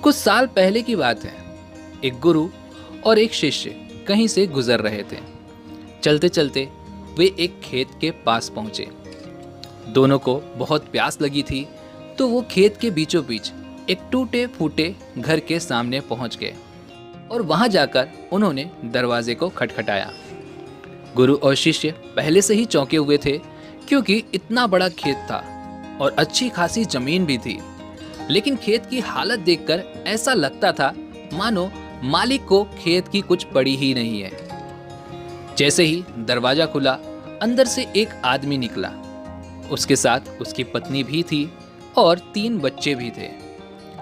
कुछ साल पहले की बात है। एक गुरु और एक शिष्य कहीं से गुजर रहे थे। चलते चलते वे एक खेत के पास पहुंचे। दोनों को बहुत प्यास लगी थी, तो वो खेत के बीचों बीच एक टूटे फूटे घर के सामने पहुंच गए और वहां जाकर उन्होंने दरवाजे को खटखटाया। गुरु और शिष्य पहले से ही चौंके हुए थे, क्योंकि इतना बड़ा खेत था और अच्छी खासी जमीन भी थी। लेकिन खेत की हालत देखकर ऐसा लगता था मानो मालिक को खेत की कुछ पड़ी ही नहीं है। जैसे ही दरवाजा खुला, अंदर से एक आदमी निकला। उसके साथ उसकी पत्नी भी थी और 3 बच्चे भी थे।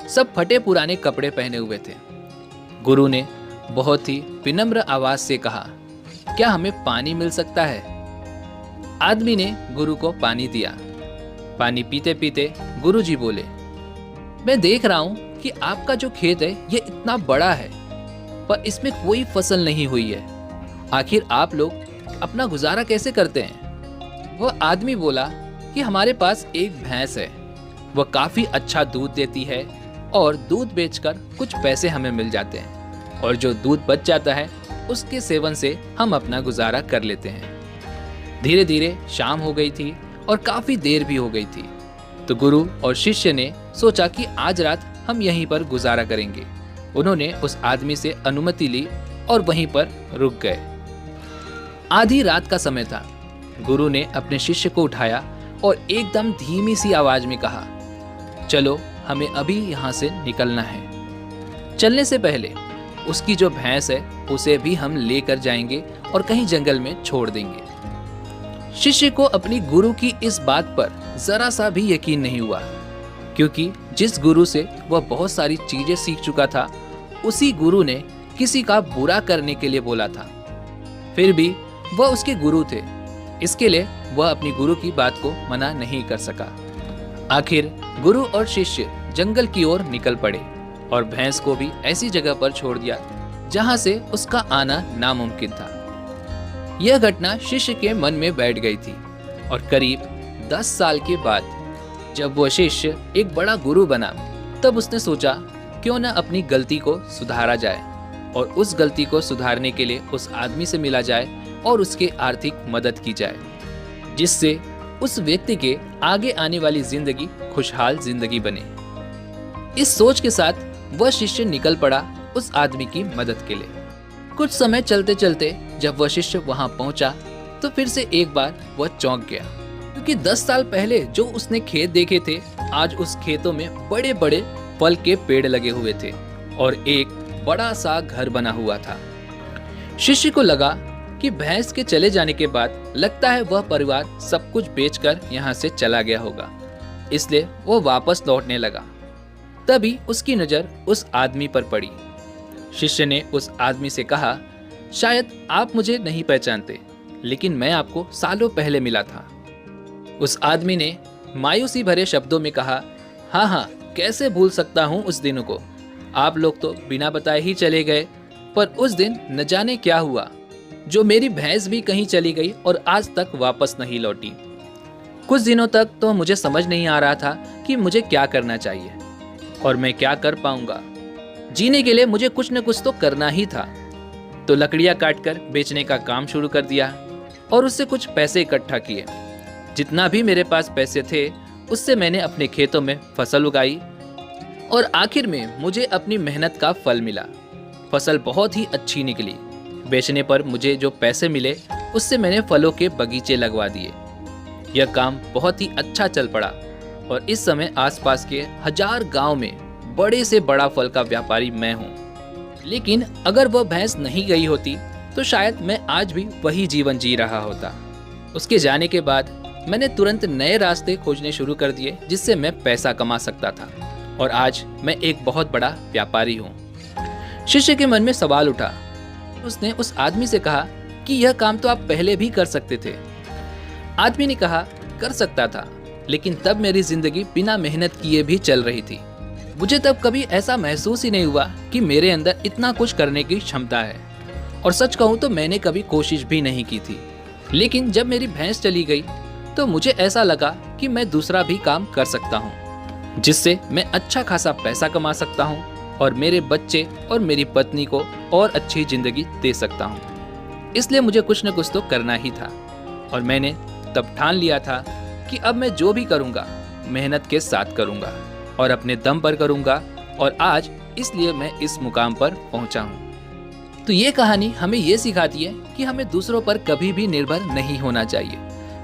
सब फटे पुराने कपड़े पहने हुए थे। गुरु ने बहुत ही विनम्र आवाज से कहा, क्या हमें पानी मिल सकता है? आदमी ने गुरु को पानी दिया। पानी पीते पीते गुरुजी बोले, मैं देख रहा हूं कि आपका जो खेत है ये इतना बड़ा है, पर इसमें कोई फसल नहीं हुई है। आखिर आप लोग अपना गुजारा कैसे करते हैं? वह आदमी बोला कि हमारे पास एक भैंस है, वह काफी अच्छा दूध देती है और दूध बेचकर कुछ पैसे हमें मिल जाते हैं, और जो दूध बच जाता है उसके सेवन से हम अपना गुजारा कर लेते हैं। धीरे धीरे शाम हो गई थी और काफी देर भी हो गई थी, तो गुरु और शिष्य ने सोचा कि आज रात हम यहीं पर गुजारा करेंगे। उन्होंने उस आदमी से अनुमति ली और वहीं पर रुक गए। आधी रात का समय था। गुरु ने अपने शिष्य को उठाया और एकदम धीमी सी आवाज में कहा, चलो हमें अभी यहाँ से निकलना है। चलने से पहले उसकी जो भैंस है उसे भी हम लेकर जाएंगे और कहीं जंगल में छोड़ देंगे। शिष्य को अपनी गुरु की इस बात पर जरा सा भी यकीन नहीं हुआ, क्योंकि जिस गुरु से वह बहुत सारी चीजें सीख चुका था, उसी गुरु ने किसी का बुरा करने के लिए बोला था। फिर भी वह उसके गुरु थे, इसके लिए वह अपनी गुरु की बात को मना नहीं कर सका। आखिर गुरु और शिष्य जंगल की ओर निकल पड़े और भैंस को भी ऐसी जगह पर छोड़ दिया जहां से उसका आना नामुमकिन था। यह घटना शिष्य के मन में बैठ गई थी और करीब 10 साल के बाद जब वह शिष्य एक बड़ा गुरु बना, तब उसने सोचा क्यों न अपनी गलती को सुधारा जाए और उस गलती को सुधारने के लिए उस आदमी से मिला जाए और उसके आर्थिक मदद की जाए, जिससे उस व्यक्ति के आगे आने वाली जिंदगी खुशहाल जिंदगी बने। इस सोच के साथ वह शिष्य निकल पड़ा उस आदमी की मदद के लिए। कुछ समय चलते चलते जब वह शिष्य वहां पहुंचा, तो फिर से एक बार वह चौंक गया, क्योंकि 10 साल पहले जो उसने खेत देखे थे, आज उस खेतों में बड़े बड़े फल के पेड़ लगे हुए थे और एक बड़ा सा घर बना हुआ था। शिष्य को लगा कि भैंस के चले जाने के बाद लगता है वह परिवार सब कुछ बेचकर यहाँ से चला गया होगा, इसलिए वो वापस लौटने लगा। तभी उसकी नजर उस आदमी पर पड़ी। शिष्य ने उस आदमी से कहा, शायद आप मुझे नहीं पहचानते, लेकिन मैं आपको सालों पहले मिला था। उस आदमी ने मायूसी भरे शब्दों में कहा, हाँ हाँ, कैसे भूल सकता हूँ उस दिनों को। आप लोग तो बिना बताए ही चले गए, पर उस दिन न जाने क्या हुआ, जो मेरी भैंस भी कहीं चली गई और आज तक वापस नहीं लौटी। कुछ दिनों तक तो मुझे समझ नहीं आ रहा था कि मुझे क्या करना चाहिए और मैं क्या कर पाऊंगा। जीने के लिए मुझे कुछ न कुछ तो करना ही था, तो लकड़ियां काटकर बेचने का काम शुरू कर दिया और उससे कुछ पैसे इकट्ठा किए। जितना भी मेरे पास पैसे थे, उससे मैंने अपने खेतों में फसल उगाई और आखिर में मुझे अपनी मेहनत का फल मिला। फसल बहुत ही अच्छी निकली। बेचने पर मुझे जो पैसे मिले, उससे मैंने फलों के बगीचे लगवा दिए। यह काम बहुत ही अच्छा चल पड़ा और इस समय आसपास के 1000 गांव में बड़े से बड़ा फल का व्यापारी मैं हूँ। लेकिन अगर वह भैंस नहीं गई होती, तो शायद मैं आज भी वही जीवन जी रहा होता। उसके जाने के बाद मैंने तुरंत नए रास्ते खोजने शुरू कर दिए, जिससे मैं पैसा कमा सकता था और आज मैं एक बहुत बड़ा व्यापारी हूँ। शिष्य के मन में सवाल उठा। उसने उस आदमी से कहा कि यह काम तो आप पहले भी कर सकते थे। आदमी ने कहा, कर सकता था, लेकिन तब मेरी जिंदगी बिना मेहनत किए भी चल रही थी। मुझे तब कभी ऐसा महसूस ही नहीं हुआ कि मेरे अंदर इतना कुछ करने की क्षमता है, और सच कहूँ तो मैंने कभी कोशिश भी नहीं की थी। लेकिन जब मेरी भैंस चली गई, तो मुझे ऐसा लगा कि मैं दूसरा भी काम कर सकता हूँ, जिससे मैं अच्छा खासा पैसा कमा सकता हूँ और मेरे बच्चे और मेरी पत्नी को और अच्छी जिंदगी दे सकता हूँ। इसलिए मुझे कुछ न कुछ तो करना ही था और मैंने तब ठान लिया था कि अब मैं जो भी करूँगा मेहनत के साथ करूँगा और अपने दम पर करूँगा, और आज इसलिए मैं इस मुकाम पर पहुँचा हूँ। तो ये कहानी हमें ये सिखाती है कि हमें दूसरों पर कभी भी निर्भर नहीं होना चाहिए,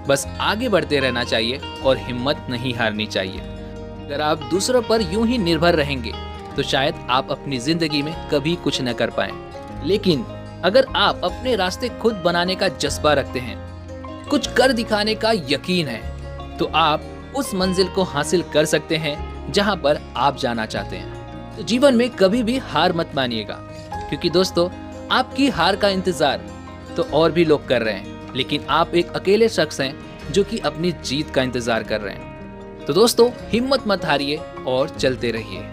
बस आगे बढ़ते रहना चाहिए और हिम्मत नहीं हारनी चाहिए। अगर आप दूसरों पर यूं ही निर्भर रहेंगे तो शायद आप अपनी जिंदगी में कभी कुछ न कर पाएं। लेकिन अगर आप अपने रास्ते खुद बनाने का जज्बा रखते हैं, कुछ कर दिखाने का यकीन है, तो आप उस मंजिल को हासिल कर सकते हैं जहां पर आप जाना चाहते हैं। तो जीवन में कभी भी हार मत मानिएगा, क्योंकि दोस्तों आपकी हार का इंतजार तो और भी लोग कर रहे हैं, लेकिन आप एक अकेले शख्स हैं जो कि अपनी जीत का इंतजार कर रहे हैं। तो दोस्तों हिम्मत मत हारिए और चलते रहिए।